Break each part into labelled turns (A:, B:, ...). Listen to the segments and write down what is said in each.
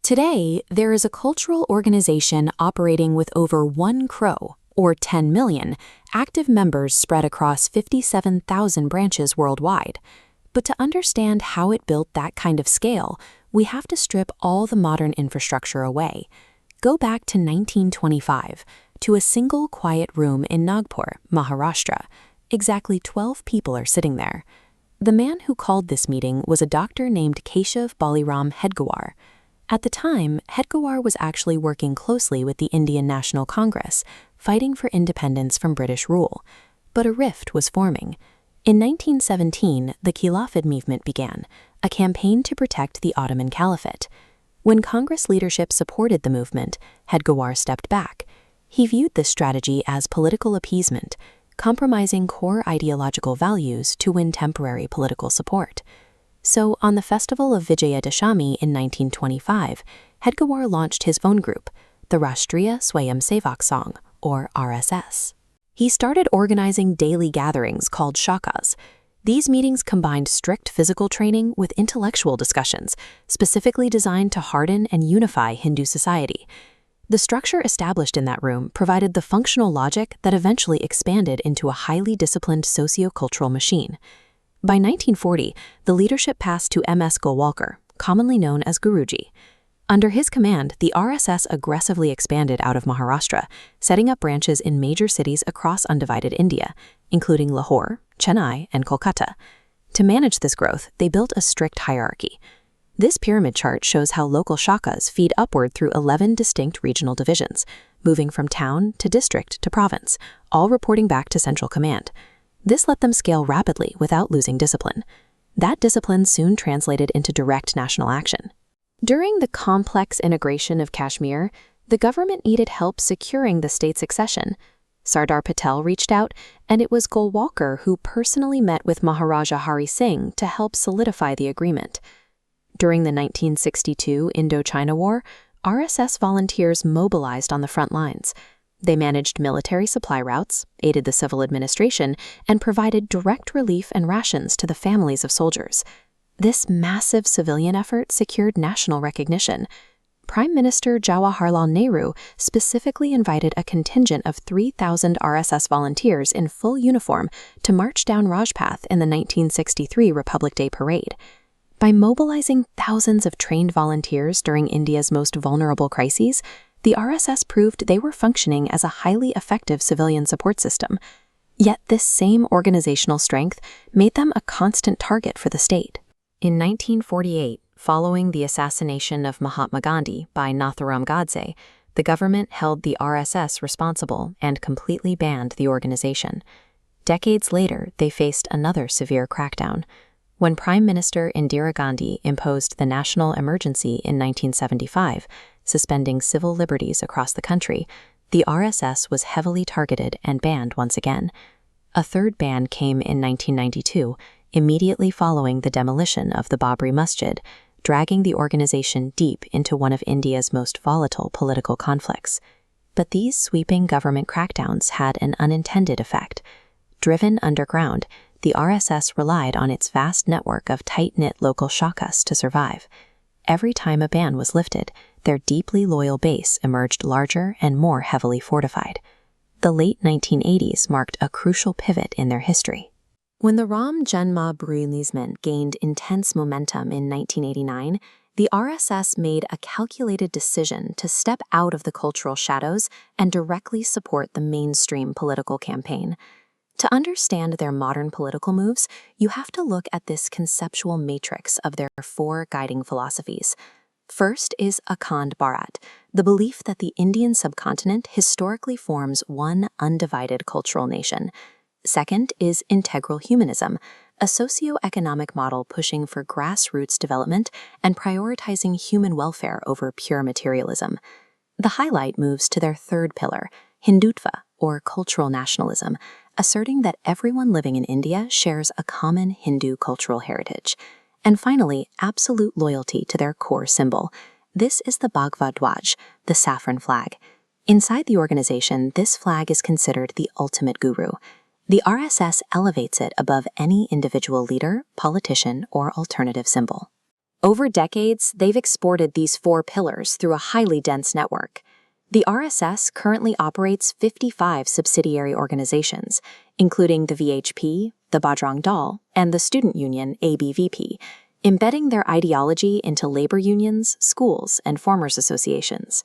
A: Today, there is a cultural organization operating with over 1 crore, or 10 million, active members spread across 57,000 branches worldwide. But to understand how it built that kind of scale, we have to strip all the modern infrastructure away. Go back to 1925, to a single quiet room in Nagpur, Maharashtra. Exactly 12 people are sitting there. The man who called this meeting was a doctor named Keshav Baliram Hedgewar. At the time, Hedgewar was actually working closely with the Indian National Congress, fighting for independence from British rule. But a rift was forming. In 1917, the Khilafat movement began, a campaign to protect the Ottoman Caliphate. When Congress leadership supported the movement, Hedgewar stepped back. He viewed this strategy as political appeasement, compromising core ideological values to win temporary political support. So, on the festival of Vijayadashami in 1925, Hedgewar launched his phone group, the Rashtriya Swayamsevak Sangh, or RSS. He started organizing daily gatherings called shakas. These meetings combined strict physical training with intellectual discussions, specifically designed to harden and unify Hindu society. The structure established in that room provided the functional logic that eventually expanded into a highly disciplined socio-cultural machine. By 1940, the leadership passed to M.S. Golwalkar, commonly known as Guruji. Under his command, the RSS aggressively expanded out of Maharashtra, setting up branches in major cities across undivided India, including Lahore, Chennai, and Kolkata. To manage this growth, they built a strict hierarchy. This pyramid chart shows how local shakas feed upward through 11 distinct regional divisions, moving from town to district to province, all reporting back to central command. This let them scale rapidly without losing discipline. That discipline soon translated into direct national action. During the complex integration of Kashmir, the government needed help securing the state's accession. Sardar Patel reached out, and it was Golwalkar who personally met with Maharaja Hari Singh to help solidify the agreement. During the 1962 Indo-China War, RSS volunteers mobilized on the front lines. They managed military supply routes, aided the civil administration, and provided direct relief and rations to the families of soldiers. This massive civilian effort secured national recognition. Prime Minister Jawaharlal Nehru specifically invited a contingent of 3,000 RSS volunteers in full uniform to march down Rajpath in the 1963 Republic Day parade. By mobilizing thousands of trained volunteers during India's most vulnerable crises, the RSS proved they were functioning as a highly effective civilian support system. Yet this same organizational strength made them a constant target for the state. In 1948, following the assassination of Mahatma Gandhi by Nathuram Godse, the government held the RSS responsible and completely banned the organization. Decades later, they faced another severe crackdown. When Prime Minister Indira Gandhi imposed the national emergency in 1975, suspending civil liberties across the country, the RSS was heavily targeted and banned once again. A third ban came in 1992, immediately following the demolition of the Babri Masjid, dragging the organization deep into one of India's most volatile political conflicts. But these sweeping government crackdowns had an unintended effect. Driven underground, the RSS relied on its vast network of tight-knit local shakas to survive. Every time a ban was lifted, their deeply loyal base emerged larger and more heavily fortified. The late 1980s marked a crucial pivot in their history. When the Ram Janmabhoomi movement gained intense momentum in 1989, the RSS made a calculated decision to step out of the cultural shadows and directly support the mainstream political campaign. To understand their modern political moves, you have to look at this conceptual matrix of their 4 guiding philosophies. First is Akhand Bharat, the belief that the Indian subcontinent historically forms one undivided cultural nation. Second is integral humanism, a socio-economic model pushing for grassroots development and prioritizing human welfare over pure materialism. The highlight moves to their third pillar, Hindutva, or cultural nationalism, asserting that everyone living in India shares a common Hindu cultural heritage. And finally, absolute loyalty to their core symbol. This is the Bhagwa Dwaj, the saffron flag. Inside the organization, this flag is considered the ultimate guru. The RSS elevates it above any individual leader, politician, or alternative symbol. Over decades, they've exported these 4 pillars through a highly dense network. The RSS currently operates 55 subsidiary organizations, including the VHP, the Bajrang Dal, and the student union ABVP, embedding their ideology into labor unions, schools, and farmers' associations.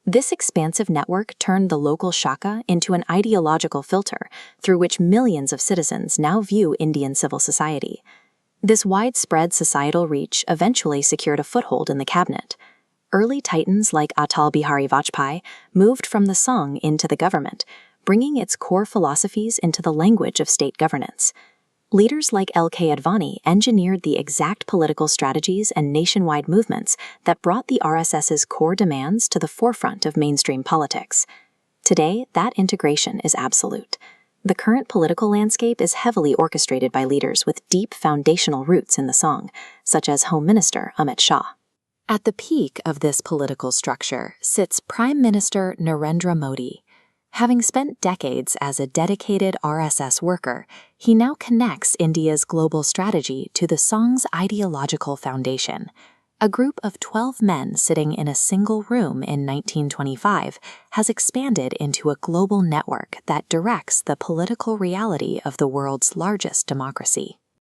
A: This expansive network turned the local shaka into an ideological filter through which millions of citizens now view Indian civil society. This widespread societal reach eventually secured a foothold in the cabinet. Early titans like Atal Bihari Vajpayee moved from the Sangh into the government, bringing its core philosophies into the language of state governance. Leaders like L.K. Advani engineered the exact political strategies and nationwide movements that brought the RSS's core demands to the forefront of mainstream politics. Today, that integration is absolute. The current political landscape is heavily orchestrated by leaders with deep foundational roots in the Sangh, such as Home Minister Amit Shah. At the peak of this political structure sits Prime Minister Narendra Modi. Having spent decades as a dedicated RSS worker, he now connects India's global strategy to the Sangh's ideological foundation. A group of 12 men sitting in a single room in 1925 has expanded into a global network that directs the political reality of the world's largest democracy.